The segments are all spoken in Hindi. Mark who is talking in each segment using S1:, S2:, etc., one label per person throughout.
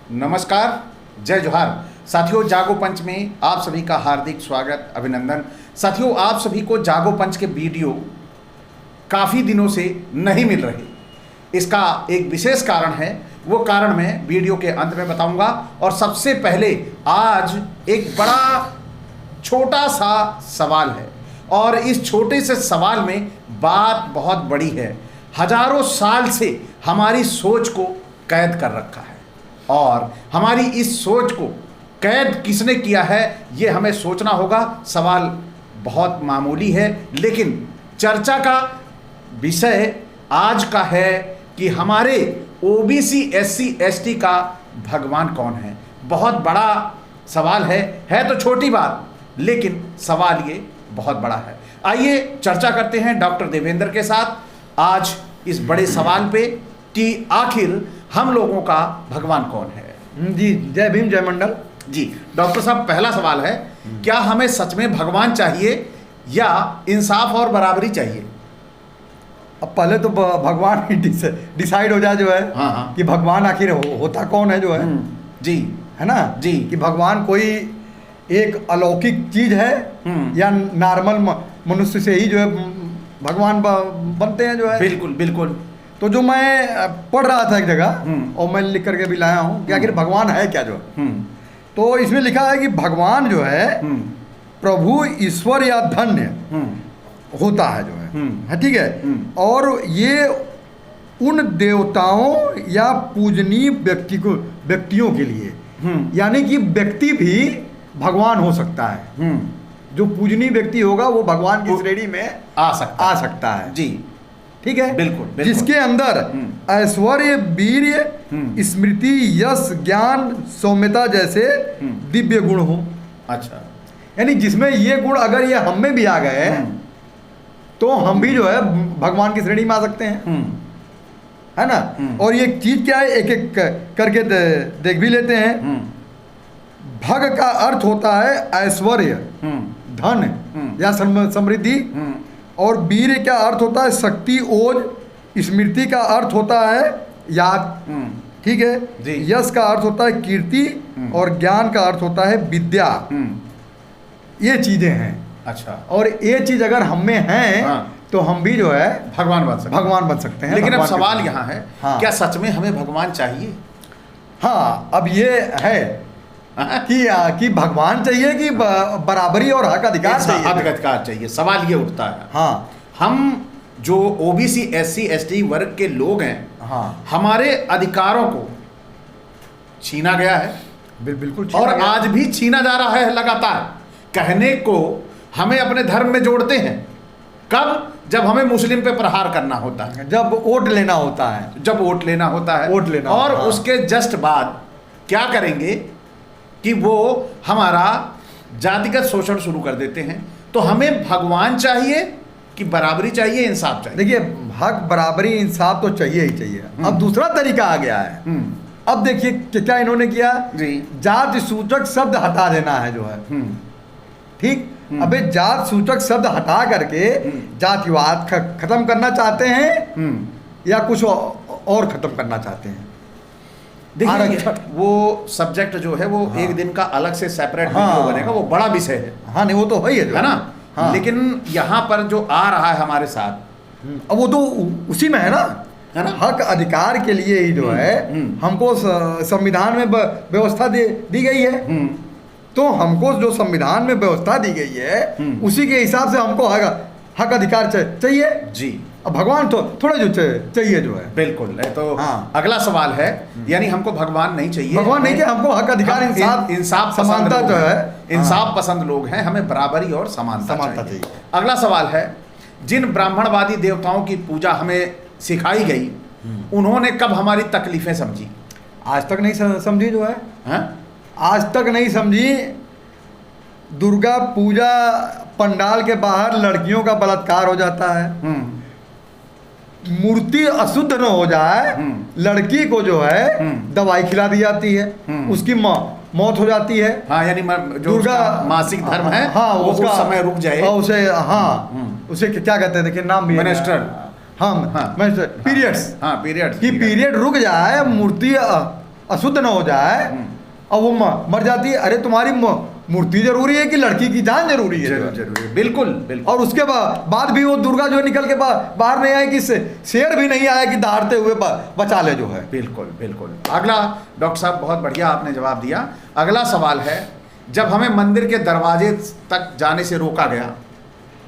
S1: नमस्कार, जय जोहार। साथियों, जागो पंच में आप सभी का हार्दिक स्वागत, अभिनंदन। साथियों, आप सभी को जागो पंच के वीडियो काफ़ी दिनों से नहीं मिल रहे। इसका एक विशेष कारण है, वो कारण मैं वीडियो के अंत में बताऊंगा। और सबसे पहले आज एक बड़ा छोटा सा सवाल है, और इस छोटे से सवाल में बात बहुत बड़ी है। हजारों साल से हमारी सोच को कैद कर रखा है, और हमारी इस सोच को कैद किसने किया है ये हमें सोचना होगा। सवाल बहुत मामूली है, लेकिन चर्चा का विषय आज का है कि हमारे ओबीसी एससी एसटी का भगवान कौन है। बहुत बड़ा सवाल है तो छोटी बात, लेकिन सवाल ये बहुत बड़ा है। आइए चर्चा करते हैं डॉक्टर देवेंद्र के साथ आज इस बड़े सवाल पे कि आखिर हम लोगों का भगवान कौन है।
S2: जी, जय भीम, जय मंडल।
S1: जी डॉक्टर साहब, पहला सवाल है, क्या हमें सच में भगवान चाहिए या इंसाफ और बराबरी चाहिए?
S2: अब पहले तो भगवान ही डिसाइड हो जाए जो है।
S1: हाँ।
S2: कि भगवान आखिर होता कौन है जो है।
S1: जी,
S2: है ना
S1: जी।
S2: कि भगवान कोई एक अलौकिक चीज है या नॉर्मल मनुष्य से ही जो है भगवान बनते हैं जो है।
S1: बिल्कुल बिल्कुल।
S2: तो जो मैं पढ़ रहा था एक जगह और मैं लिख करके भी लाया हूँ कि आखिर भगवान है क्या जो है। तो इसमें लिखा है कि भगवान जो है प्रभु, ईश्वर या धन्य होता है जो है, ठीक है। और ये उन देवताओं या पूजनीय व्यक्तियों के लिए, यानी कि व्यक्ति भी भगवान हो सकता है। जो पूजनीय व्यक्ति होगा वो भगवान की श्रेणी में आ सकता है।
S1: जी,
S2: ठीक है।
S1: बिल्कुल।
S2: जिसके अंदर ऐश्वर्य, वीर्य, स्मृति, यश, ज्ञान, सौम्यता जैसे दिव्य गुण हो।
S1: अच्छा,
S2: यानी जिसमें ये गुण अगर ये हम में भी आ गए तो हम भी जो है भगवान की श्रेणी में आ सकते हैं, है ना। और ये चीज क्या है, एक एक करके देख भी लेते हैं। भग का अर्थ होता है ऐश्वर्य, धन या समृद्धि। और वीर का अर्थ होता है शक्ति, ओज। स्मृति का अर्थ होता है याद, ठीक है। यश का अर्थ होता है कीर्ति, और ज्ञान का अर्थ होता है विद्या। ये चीजें हैं।
S1: अच्छा।
S2: और ये चीज अगर हम में है तो हम भी जो है
S1: भगवान बन सकते हैं। लेकिन अब सवाल यहाँ है, क्या सच में हमें भगवान चाहिए?
S2: हाँ, अब ये है कि भगवान चाहिए कि बराबरी और हक अधिकार
S1: चाहिए। सवाल ये उठता है।
S2: हाँ,
S1: हम जो ओबीसी एससी एसटी वर्ग के लोग हैं, हमारे अधिकारों को छीना गया है।
S2: बिल्कुल।
S1: और आज भी छीना जा रहा है लगातार। कहने को हमें अपने धर्म में जोड़ते हैं, कब? जब हमें मुस्लिम पे प्रहार करना होता है,
S2: जब वोट लेना होता है,
S1: और उसके जस्ट बाद क्या करेंगे कि वो हमारा जातिगत शोषण शुरू कर देते हैं। तो हमें भगवान चाहिए कि बराबरी चाहिए, इंसाफ चाहिए?
S2: देखिए, हक, बराबरी, इंसाफ तो चाहिए ही चाहिए। अब दूसरा तरीका आ गया है। अब देखिए क्या इन्होंने किया
S1: जी,
S2: जाति सूचक शब्द हटा देना है जो है, ठीक। अबे जात सूचक शब्द हटा करके जातिवाद खत्म करना चाहते हैं या कुछ और खत्म करना चाहते हैं?
S1: देखिए, वो सब्जेक्ट जो है वो एक दिन का अलग से सेपरेट वीडियो बनेगा, वो बड़ा विषय है।
S2: हाँ, नहीं वो तो है
S1: ना। लेकिन यहाँ पर जो आ रहा है हमारे साथ,
S2: अब वो तो उसी में है ना। हक अधिकार के लिए ही जो है हमको संविधान में व्यवस्था दी गई है। तो हमको जो संविधान में व्यवस्था दी गई है उसी के हिसाब से हमको हक अधिकार चाहिए जी। अब भगवान तो थोड़ा जो चाहिए जो है।
S1: बिल्कुल। तो अगला सवाल है, यानी हमको भगवान नहीं चाहिए,
S2: हमको हक अधिकार,
S1: इंसाफ,
S2: समानता जो है।
S1: इंसाफ पसंद लोग हैं, हमें बराबरी और समानता चाहिए। अगला सवाल है, जिन ब्राह्मणवादी देवताओं की पूजा हमें सिखाई गई, उन्होंने कब हमारी तकलीफें समझी?
S2: आज तक नहीं समझी जो है। आज तक नहीं समझी। दुर्गा पूजा पंडाल के बाहर लड़कियों का बलात्कार हो जाता है। मूर्ति अशुद्ध न हो जाए, लड़की को जो है दवाई खिला दी जाती है, उसकी मौत हो जाती है।
S1: हाँ, यानी जो दुर्गा मासिक धर्म है, वो उसका समय रुक जाए,
S2: उसे उसे क्या कहते हैं, देखिए नाम भी,
S1: मेनेस्ट्रल।
S2: पीरियड्स।
S1: पीरियड्स
S2: कि पीरियड रुक जाए, मूर्ति अशुद्ध न हो जाए और वो मर जाती है, अरे तुम्हारी मूर्ति जरूरी है कि लड़की की जान जरूरी है?
S1: जरूरी, बिल्कुल बिल्कुल।
S2: और उसके बाद भी वो दुर्गा जो निकल के बाहर नहीं आए कि शेर भी नहीं आया कि दहाड़ते हुए बचा ले जो है।
S1: बिल्कुल बिल्कुल। अगला डॉक्टर साहब बहुत बढ़िया आपने जवाब दिया। अगला सवाल है, जब हमें मंदिर के दरवाजे तक जाने से रोका गया,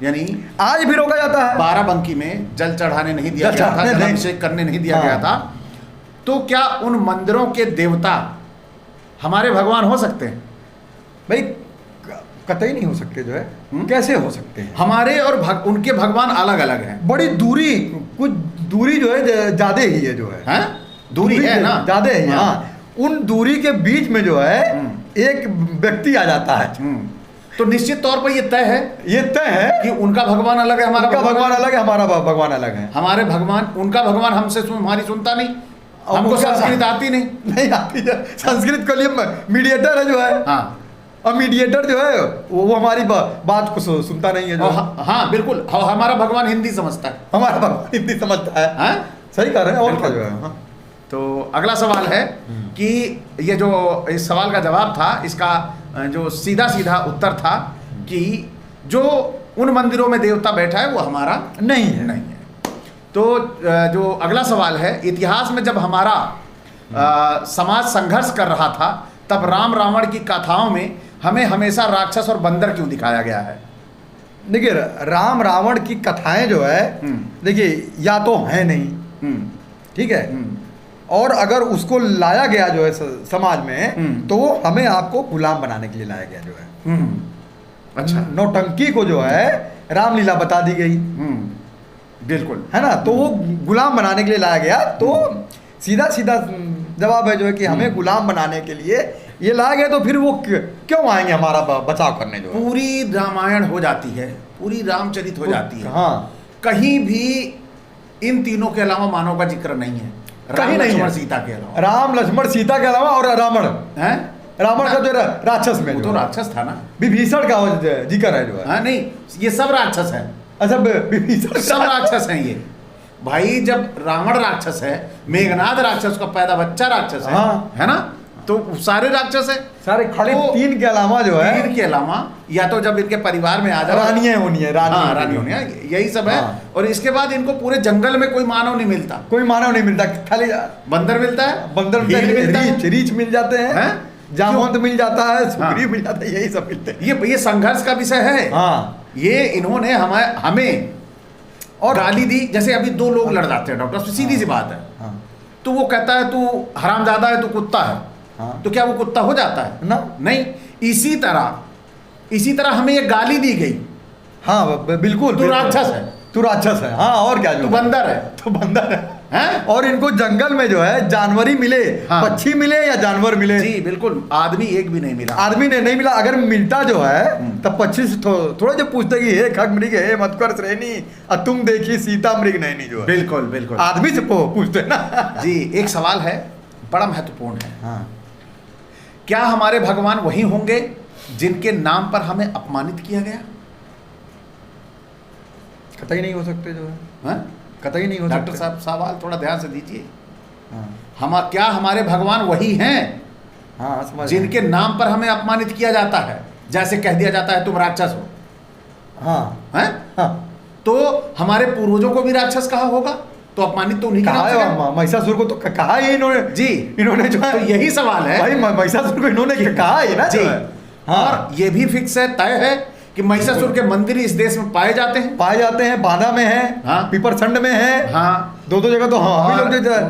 S1: यानी
S2: आज भी रोका जाता है,
S1: बाराबंकी में जल चढ़ाने नहीं दिया गया था, जलाभिषेक करने नहीं दिया गया था, तो क्या उन मंदिरों के देवता हमारे भगवान हो सकते हैं?
S2: भाई कतई नहीं हो सकते जो है। कैसे हो सकते हैं?
S1: हमारे और उनके भगवान अलग अलग हैं।
S2: बड़ी दूरी, कुछ दूरी जो है ज्यादा ही है जो है।
S1: दूरी है ना,
S2: ज्यादा है। हाँ, उन दूरी के बीच में जो है एक व्यक्ति आ जाता है,
S1: तो निश्चित तौर पर ये तय है कि उनका भगवान अलग है, हमारा
S2: भगवान अलग है, हमारा भगवान अलग है।
S1: हमारे भगवान, उनका भगवान हमसे हमारी सुनता नहीं, हमको संस्कृत आती नहीं
S2: आती है। संस्कृत के लिए मीडिएटर है जो है।
S1: हाँ,
S2: और मीडिएटर जो है वो हमारी बात को सुनता नहीं है जो।
S1: हाँ बिल्कुल। हमारा भगवान हिंदी समझता है,
S2: हमारा भगवान हिंदी समझता है। सही कह रहे हैं। और क्या जो है।
S1: तो अगला सवाल है कि ये जो इस सवाल का जवाब था, इसका जो सीधा सीधा उत्तर था कि जो उन मंदिरों में देवता बैठा है वो हमारा नहीं है। तो जो अगला सवाल है, इतिहास में जब हमारा समाज संघर्ष कर रहा था, तब राम रावण की कथाओं में हमें हमेशा राक्षस और बंदर क्यों दिखाया गया है?
S2: देखिए, राम रावण की कथाएं जो है, देखिए या तो है नहीं, ठीक है, और अगर उसको लाया गया जो है समाज में, तो वो हमें आपको गुलाम बनाने के लिए लाया गया जो है।
S1: अच्छा,
S2: नौटंकी को जो है रामलीला बता दी गई,
S1: बिल्कुल,
S2: है ना। तो वो गुलाम बनाने के लिए लाया गया। तो सीधा सीधा जवाब है जो है कि हमें गुलाम बनाने के लिए ये लाया गया, तो फिर वो क्यों आएंगे हमारा बचाव करने जो है?
S1: पूरी रामायण हो जाती है, पूरी रामचरित हो जाती है।
S2: हाँ,
S1: कहीं भी इन तीनों के अलावा मानव का जिक्र नहीं है।
S2: कहीं नहीं है।
S1: सीता के अलावा,
S2: राम लक्ष्मण सीता के अलावा, और रावण है, रावण का जो राक्षस में,
S1: वो तो राक्षस था ना,
S2: विभीषण का जिक्र है जो है।
S1: हाँ, नहीं, ये सब राक्षस है।
S2: अच्छा, विभीषण
S1: सब राक्षस हैं ये भाई। जब रावण राक्षस है, मेघनाद राक्षस का पैदा बच्चा राक्षस है, है ना, तो सारे राक्षस है
S2: सारे। खाली तो तीन के अलावा जो है,
S1: तीन के अलावा या तो जब इनके परिवार में आ जाए
S2: रानियां होनी है,
S1: रानी होनी है, यही सब है। और इसके बाद इनको पूरे जंगल में कोई मानव नहीं मिलता,
S2: कोई मानव नहीं मिलता, खाली
S1: बंदर मिलता है,
S2: बंदर मिलता है, रीछ मिल जाते हैं, जामवंत मिल जाता है, सुग्रीव मिल जाता है, यही सब मिलते हैं।
S1: ये संघर्ष का विषय है।
S2: हाँ,
S1: ये इन्होंने हमें और गाली दी। जैसे अभी दो लोग लड़ जाते हैं डॉक्टर, सीधी सी बात है, तो वो कहता है तू हरामजादा है, तू कुत्ता है, तो क्या वो कुत्ता हो जाता है?
S2: ना,
S1: नहीं। इसी तरह हमें ये गाली दी गई।
S2: हाँ, बिल्कुल,
S1: तू राक्षस है,
S2: तू राक्षस है। हाँ, और क्या,
S1: तू बंदर है,
S2: तो बंदर है,
S1: हैं?
S2: और इनको जंगल में जो है जानवर ही मिले, पक्षी मिले या जानवर मिले।
S1: जी बिल्कुल, आदमी एक भी नहीं मिला।
S2: आदमी ने नहीं मिला। अगर मिलता जो है तब पक्षी से थोड़ा जो पूछते कि हे खग मृग हे मत्कर श्रेणी तुम देखी सीता मृग नैनी जो है।
S1: बिल्कुल बिल्कुल,
S2: आदमी से पूछते ना।
S1: जी, एक सवाल है, बड़ा महत्वपूर्ण है।
S2: हाँ,
S1: क्या हमारे भगवान वही होंगे जिनके नाम पर हमें अपमानित किया गया?
S2: कतई नहीं हो सकते जो है। कतई नहीं हो सकते।
S1: डॉक्टर साहब, सवाल थोड़ा ध्यान से दीजिए।
S2: हाँ,
S1: क्या हमारे भगवान वही हैं
S2: हाँ,
S1: जिनके नाम पर हमें अपमानित किया जाता है? जैसे कह दिया जाता है तुम राक्षस हो,
S2: हाँ, हाँ,
S1: तो हमारे पूर्वजों को भी राक्षस कहा होगा, तो अपमानित तो उन्हीं
S2: कहा है। महिषासुर को तो कहा ही इन्होंने।
S1: जी,
S2: इन्होंने जो है,
S1: तो यही सवाल है
S2: भाई, महिषासुर को इन्होंने कहा है ना
S1: जी।
S2: हाँ,
S1: और ये भी फिक्स है, तय है कि महिषासुर के मंदिर इस देश में पाए जाते हैं। बांदा में है,
S2: हाँ, पीपरसंड में है,
S1: हाँ,
S2: दो जगह तो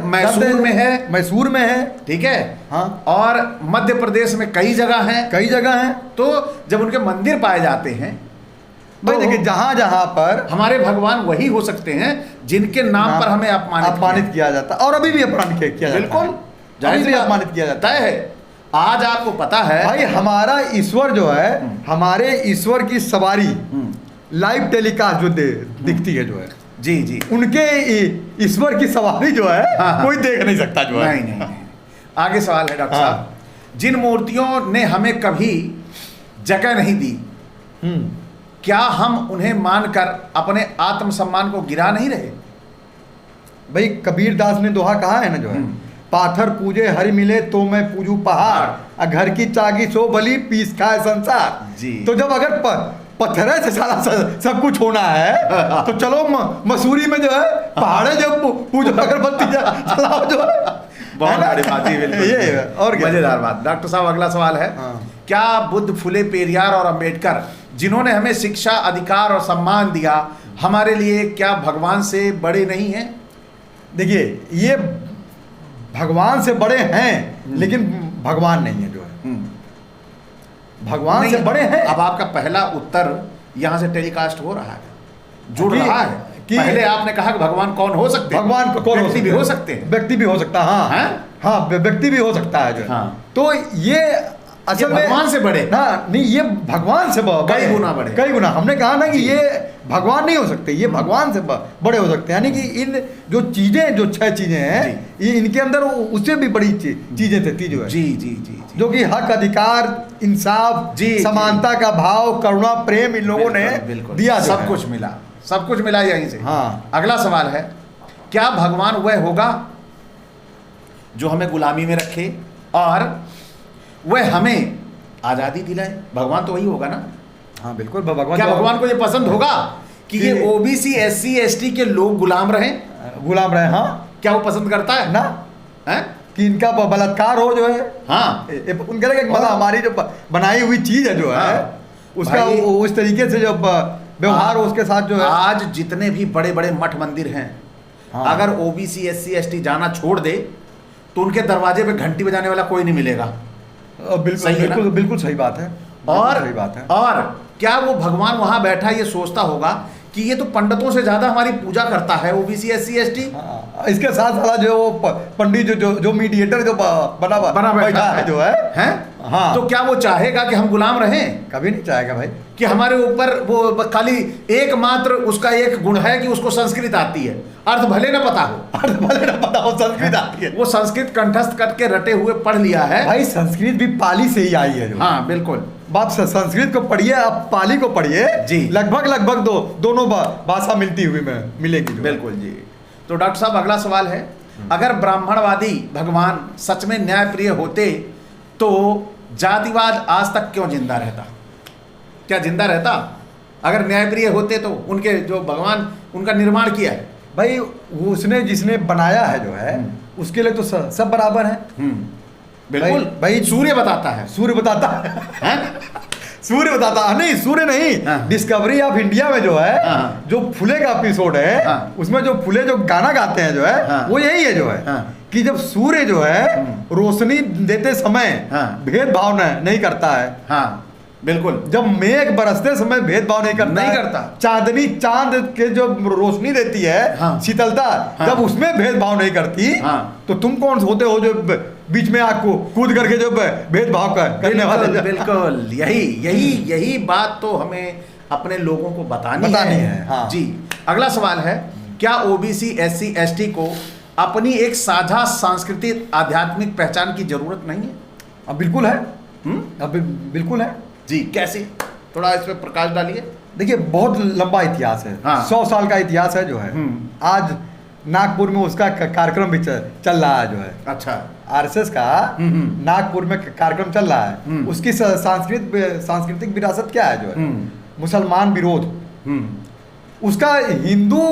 S1: मैसूर में है,
S2: मैसूर में है,
S1: ठीक है,
S2: हाँ,
S1: और मध्य प्रदेश में कई जगह हैं। तो जब उनके मंदिर पाए जाते हैं,
S2: भाई देखिए, जहां पर
S1: हमारे भगवान वही हो सकते हैं जिनके नाम पर हमें अपमानित
S2: किया जाता है, और अभी भी अपमानित किया जाता है।
S1: बिल्कुल, जाहिर सी
S2: अपमानित किया जाता
S1: है। आज आपको पता है
S2: भाई, हमारा ईश्वर जो है, हमारे ईश्वर की सवारी लाइव टेलीकास्ट जो दिखती है जो है,
S1: जी जी,
S2: उनके ईश्वर की सवारी जो है, कोई देख नहीं सकता जो है।
S1: नहीं। आगे सवाल है डॉक्टर साहब, जिन मूर्तियों ने हमें कभी जगह नहीं दी, क्या हम उन्हें मानकर अपने आत्मसम्मान को गिरा नहीं रहे?
S2: भाई, कबीर दास ने दोहा कहा है ना जो है, पाथर पूजे हरि मिले तो मैं पूजू पहाड़, घर की चागी सो भली पीस खाए संसार।
S1: जी।
S2: तो जब अगर पत्थर से सारा सब कुछ होना है तो चलो मसूरी में जो है पहाड़े जो पूजो अगरबत्ती जलाओ जो है।
S1: बहुत बड़ी बात है, बिल्कुल।
S2: ये और क्या?
S1: मजेदार बात। डॉक्टर साहब अगला सवाल है, क्या बुद्ध, फुले, पेरियार और अंबेडकर जिन्होंने हमें शिक्षा, अधिकार और सम्मान दिया, हमारे लिए क्या भगवान से बड़े नहीं हैं?
S2: देखिए, ये भगवान से बड़े हैं लेकिन भगवान नहीं है जो है, भगवान से बड़े हैं।
S1: अब आपका पहला उत्तर यहाँ से टेलीकास्ट हो रहा है, जुड़ रहा है
S2: कि
S1: पहले आपने कहा कि भगवान कौन हो सकते हैं?
S2: भगवान को कौन
S1: व्यक्ति भी हो सकते हैं,
S2: व्यक्ति भी हो सकता है। हाँ हाँ, व्यक्ति भी हो सकता है जो है।
S1: हाँ।
S2: तो ये असल में
S1: भगवान से बड़े
S2: ना, नहीं, ये भगवान से
S1: कई गुना बड़े,
S2: कई गुना। हमने कहा ना कि ये भगवान नहीं हो सकते, ये भगवान से बड़े हो सकते हैं। यानी कि इन जो चीजें, जो 6 चीजें हैं, ये इनके अंदर उससे भी बड़ी चीजें थी जो है।
S1: जी जी जी,
S2: जो कि हक, अधिकार, इंसाफ, समानता का भाव, करुणा, प्रेम इन लोगों ने दिया,
S1: सब कुछ मिला, सब कुछ मिला यहीं से।
S2: हाँ।
S1: अगला सवाल है, क्या भगवान वह होगा जो हमें गुलामी में रखे और वह हमें आजादी दिलाए? भगवान तो वही होगा ना?
S2: हाँ बिल्कुल। भगवान,
S1: क्या भगवान को ये पसंद होगा कि ये ओबीसी, एससी, एसटी के लोग गुलाम रहे?
S2: हाँ।
S1: क्या वो पसंद करता है
S2: ना
S1: है?
S2: कि इनका बलात्कार हो जो है?
S1: हाँ।
S2: उनका मतलब हमारी जो बनाई हुई चीज है जो है, उसका उस तरीके से जो व्यवहार हो उसके साथ जो है।
S1: आज जितने भी बड़े बड़े मठ मंदिर हैं, अगर ओबीसी, एससी, एसटी जाना छोड़ दे तो उनके दरवाजे पे घंटी बजाने वाला कोई नहीं मिलेगा।
S2: बिल्कुल बिल्कुल सही बात है।
S1: और
S2: सही बात है।
S1: और क्या वो भगवान वहां बैठा ये सोचता होगा कि ये तो पंडितों से ज्यादा हमारी पूजा करता है ओबीसी, एससी, एसटी?
S2: इसके साथ साथ जो पंडित जो मीडिएटर जो बना बैठा है जो है, हाँ।
S1: तो क्या वो चाहेगा कि हम गुलाम रहें?
S2: कभी नहीं चाहेगा भाई।
S1: कि हमारे ऊपर वो खाली एकमात्र उसका एक गुण है कि उसको संस्कृत आती है, अर्थ भले ना पता हो, संस्कृत आती है, वो संस्कृत कंठस्थ करके रटे हुए पढ़ लिया है।
S2: भाई संस्कृत भी पाली से ही आई है।
S1: हाँ बिल्कुल।
S2: बाप संस्कृत को पढ़िए, आप पाली को पढ़िए
S1: जी,
S2: लगभग दोनों भाषा मिलती हुई मिलेगी।
S1: बिल्कुल जी। तो डॉक्टर साहब अगला सवाल है, अगर ब्राह्मणवादी भगवान सच में न्यायप्रिय होते तो जातिवाद आज तक क्यों जिंदा रहता? क्या जिंदा रहता? अगर न्यायप्रिय होते तो उनके जो भगवान उनका निर्माण किया है,
S2: भाई उसने जिसने बनाया है जो है उसके लिए तो सब बराबर है।
S1: बिल्कुल भाई। सूर्य बताता है,
S2: सूर्य बताता है सूर्य बताता है, नहीं सूर्य नहीं, डिस्कवरी ऑफ इंडिया में जो है जो फुले का एपिसोड है, उसमें जो फुले जो गाना गाते हैं जो है वो यही है जो है कि जब सूर्य जो है रोशनी देते समय भेदभाव नहीं करता है।
S1: बिल्कुल। जब
S2: मेघ बरसते समय भेदभाव नहीं करता। चांदनी चांद के जो रोशनी देती है, शीतलता, जब उसमें भेदभाव नहीं करती, तो तुम कौन होते हो जो बीच में आपको कूद करके जो भेदभाव करने वाले?
S1: बिल्कुल यही बात तो हमें अपने लोगों को बतानी है। जी। अगला सवाल है, क्या ओबीसी, एससी, एसटी को अपनी एक साझा सांस्कृतिक आध्यात्मिक पहचान की जरूरत नहीं है?
S2: अब बिल्कुल है। अब बिल्कुल है
S1: जी। कैसे? थोड़ा इस पे प्रकाश डालिए।
S2: देखिए, बहुत लंबा इतिहास है। 100 साल का इतिहास है जो है। आज नागपुर में उसका कार्यक्रम भी चल रहा है जो है। अच्छा। आरएसएस का नागपुर में कार्यक्रम चल रहा है। उसकी सांस्कृतिक विरासत क्या है जो है? मुसलमान विरोध। उसका हिंदू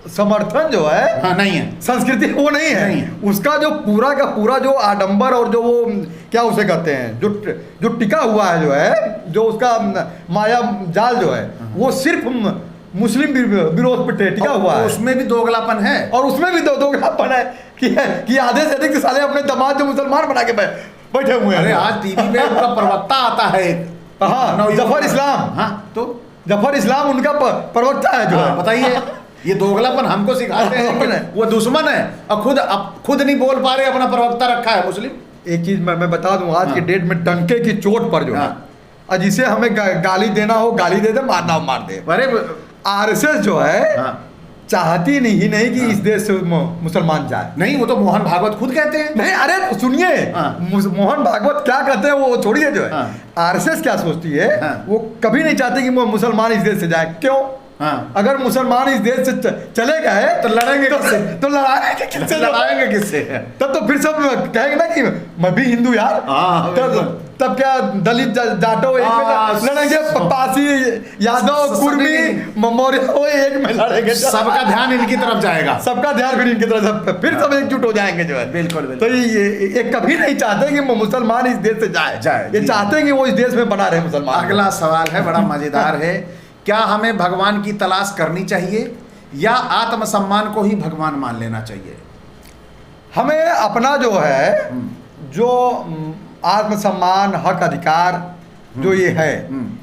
S2: समर्थन जो है
S1: नहीं है, संस्कृति
S2: वो नहीं है। उसका जो पूरा का पूरा जो आडंबर और जो वो क्या उसे कहते हैं जो टिका हुआ है जो है, जो उसका माया जाल जो है, वो सिर्फ मुस्लिम विरोध पे टिका हुआ है।
S1: उसमें भी दोगलापन है,
S2: और उसमें भी दोगलापन है कि आधे से अधिक साले अपने दामाद जो मुसलमान बना के बैठे हुए हैं।
S1: अरे आज टीवी पे उनका प्रवक्ता आता है,
S2: जफर इस्लाम।
S1: तो
S2: जफर इस्लाम उनका प्रवक्ता है जो है।
S1: बताइए, ये दोगलापन हमको सिखाते हैं, वो दुश्मन है और खुद नहीं बोल पा रहे, अपना प्रवक्ता रखा है मुस्लिम।
S2: एक चीज मैं बता दूं, आज की डेट में डंके की चोट पर जो है, और जिसे हमें गाली देना हो गाली दे दे, मारना हो मार दे।
S1: अरे
S2: आरएसएस जो है चाहती नहीं कि इस देश से मुसलमान जाए।
S1: नहीं, वो तो मोहन भागवत खुद कहते हैं।
S2: नहीं, अरे सुनिए, मोहन भागवत क्या कहते हैं वो छोड़िए जो है। आरएसएस क्या सोचती है, वो कभी नहीं चाहती कि मुसलमान इस देश से जाए। क्यों?
S1: हाँ।
S2: अगर मुसलमान इस देश से चले गए
S1: तो लड़ेंगे किससे?
S2: तो लड़ाएंगे किससे?
S1: लड़ाएंगे किससे?
S2: तब तो फिर सब कहेंगे ना कि मैं भी हिंदू यार।
S1: हाँ,
S2: तब क्या दलित जाटो एक में लड़ेंगे, पासी यादव कुर्मी मौर्य वो एक में लड़ेंगे।
S1: सबका ध्यान इनकी तरफ जाएगा,
S2: सबका ध्यान फिर इनकी तरफ, फिर सब एकजुट हो जाएंगे जो है।
S1: बिल्कुल
S2: तो ये कभी नहीं चाहते कि ये इस देश से जाए। ये चाहते हैं कि वो इस देश में बना रहे मुसलमान।
S1: अगला सवाल है, बड़ा मजेदार है। क्या हमें भगवान की तलाश करनी चाहिए या आत्मसम्मान को ही भगवान मान लेना चाहिए?
S2: हमें अपना जो है, जो आत्मसम्मान, हक, अधिकार जो ये है,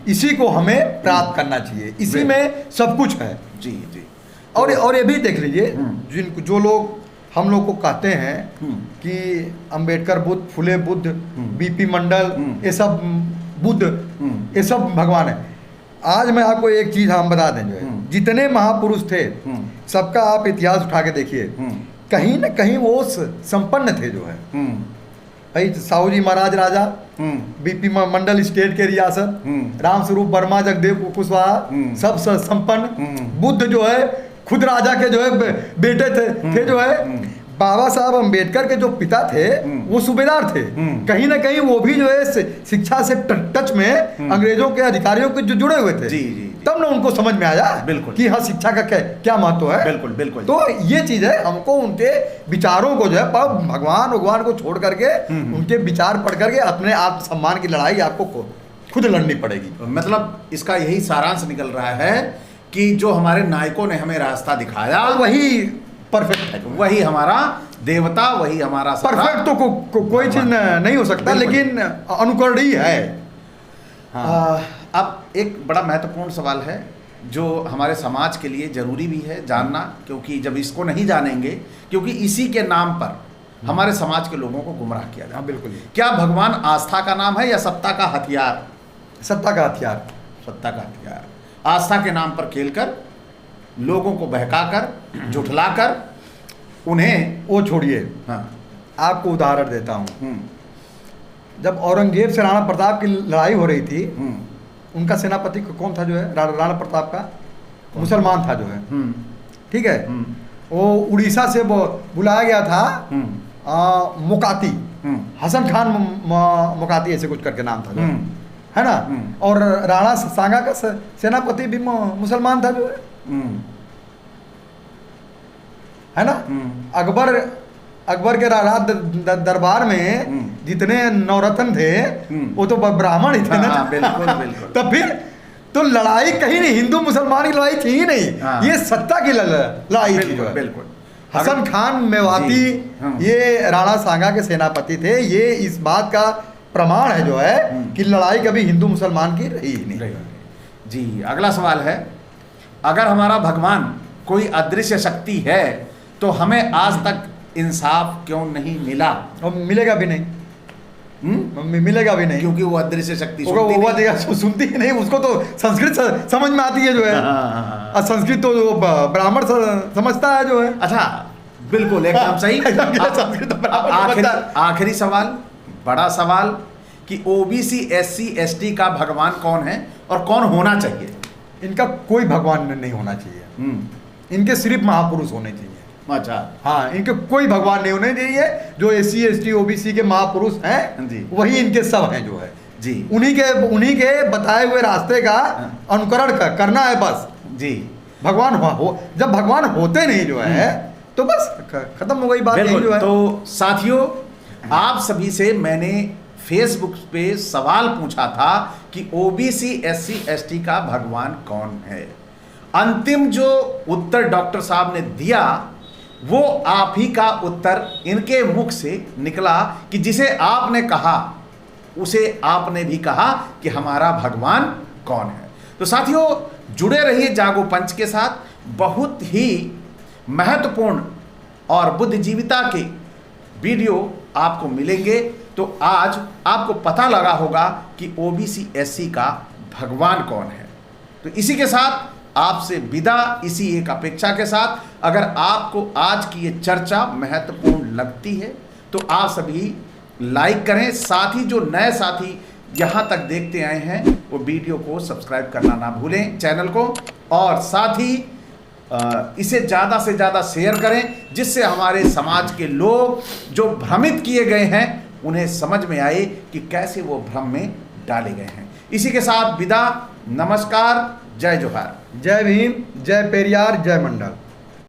S2: इसी को हमें प्राप्त करना चाहिए। इसी में सब कुछ है।
S1: जी जी।
S2: और ये भी देख लीजिए, जो लोग हम लोग को कहते हैं कि अंबेडकर बुद्ध, फुले बुद्ध, बीपी मंडल, ये सब बुद्ध, ये सब भगवान है। आज मैं आपको एक चीज हम बता दें, जो है जितने महापुरुष थे सबका आप इतिहास उठा के देखिए, कहीं ना कहीं वो संपन्न थे जो है। भाई साहू जी महाराज राजा, बीपी मंडल स्टेट के रियासत, राम स्वरूप वर्मा, जगदेव कुशवाहा, सब संपन्न। बुद्ध जो है खुद राजा के जो है बेटे थे जो है। बाबा साहब अंबेडकर के जो पिता थे वो सूबेदार थे। कहीं ना कहीं वो भी जो है शिक्षा से टच में अंग्रेजों के अधिकारियों के जो जुड़े हुए थे।
S1: जी, जी,
S2: तब ना उनको समझ में आया
S1: बिल्कुल
S2: कि हाँ शिक्षा का क्या महत्व है।
S1: बिल्कुल बिल्कुल।
S2: तो ये चीज है, हमको उनके विचारों को जो है भगवान को छोड़ करके उनके विचार पढ़ करके अपने आत्मसम्मान की लड़ाई आपको खुद लड़नी पड़ेगी।
S1: मतलब इसका यही सारांश निकल रहा है कि जो हमारे नायकों ने हमें रास्ता दिखाया
S2: वही परफेक्ट है,
S1: वही हमारा देवता, वही हमारा
S2: परफेक्ट। तो कोई चीज नहीं हो सकता, लेकिन अनुकरणीय है।
S1: हाँ। अब एक बड़ा महत्वपूर्ण सवाल है जो हमारे समाज के लिए जरूरी भी है जानना, क्योंकि जब इसको नहीं जानेंगे, क्योंकि इसी के नाम पर हमारे समाज के लोगों को गुमराह किया जाता है।
S2: बिल्कुल।
S1: क्या भगवान आस्था का नाम है या सत्ता का हथियार?
S2: सत्ता का हथियार।
S1: सत्ता का हथियार। आस्था के नाम पर खेलकर, लोगों को बहकाकर, झुठलाकर उन्हें,
S2: वो छोड़िए।
S1: हाँ,
S2: आपको उदाहरण देता हूँ। जब औरंगजेब से राणा प्रताप की लड़ाई हो रही थी, उनका सेनापति कौन था जो है? राणा प्रताप का मुसलमान था जो है, ठीक है। वो उड़ीसा से बुलाया गया था मुकाती, हसन खान मुकाती ऐसे कुछ करके नाम था जो है ना। और राणा सांगा का सेनापति भी मुसलमान था जो है ना। अकबर के राज दरबार में जितने नवरत्न थे वो तो ब्राह्मण ही थे ना।
S1: बिल्कुल बिल्कुल।
S2: तब फिर तो लड़ाई कहीं नहीं, हिंदू मुसलमान की लड़ाई थी ही नहीं, ये सत्ता की लड़ाई थी जो है।
S1: बिल्कुल।
S2: हसन खान मेवाती ये राणा सांगा के सेनापति थे। ये इस बात का प्रमाण है जो है कि लड़ाई कभी हिंदू मुसलमान की रही ही नहीं।
S1: जी। अगला सवाल है, अगर हमारा भगवान कोई अदृश्य शक्ति है तो हमें आज तक इंसाफ क्यों नहीं मिला?
S2: और मिलेगा भी नहीं। मिलेगा भी नहीं,
S1: क्योंकि वो अदृश्य शक्ति
S2: सुनती ही नहीं। उसको तो संस्कृत समझ में आती है जो है, और संस्कृत तो ब्राह्मण समझता है जो है।
S1: अच्छा, बिल्कुल एकदम सही। आखिरी सवाल, बड़ा सवाल, कि ओबीसी एससी एसटी का भगवान कौन है और कौन होना चाहिए?
S2: इनका कोई भगवान नहीं होना चाहिए, इनके सिर्फ महापुरुष होने चाहिए।
S1: अच्छा।
S2: हाँ, इनके कोई भगवान नहीं होने चाहिए। जो एससी एसटी ओबीसी के महापुरुष हैं
S1: जी,
S2: वही इनके सब हैं जो है
S1: जी।
S2: उन्हीं के बताए हुए रास्ते का अनुकरण करना है बस जी। भगवान जब भगवान होते नहीं जो है तो बस खत्म हो गई बात यही जो है।
S1: तो साथियों, आप सभी से मैंने फेसबुक पे सवाल पूछा था कि ओबीसी एससी एसटी का भगवान कौन है। अंतिम जो उत्तर डॉक्टर साहब ने दिया वो आप ही का उत्तर इनके मुख से निकला कि जिसे आपने कहा उसे आपने भी कहा कि हमारा भगवान कौन है। तो साथियों, जुड़े रहिए जागो पंच के साथ। बहुत ही महत्वपूर्ण और बुद्धिजीविता के वीडियो आपको मिलेंगे। तो आज आपको पता लगा होगा कि ओबीसी एससी का भगवान कौन है। तो इसी के साथ आपसे विदा, इसी एक अपेक्षा के साथ, अगर आपको आज की ये चर्चा महत्वपूर्ण लगती है तो आप सभी लाइक करें। साथ ही जो नए साथी यहाँ तक देखते आए हैं वो वीडियो को सब्सक्राइब करना ना भूलें चैनल को, और साथ ही इसे ज़्यादा से ज़्यादा शेयर करें, जिससे हमारे समाज के लोग जो भ्रमित किए गए हैं उन्हें समझ में आए कि कैसे वो भ्रम में डाले गए हैं। इसी के साथ विदा, नमस्कार, जय जोहार।
S2: जय भीम, जय पेरियार, जय मंडल।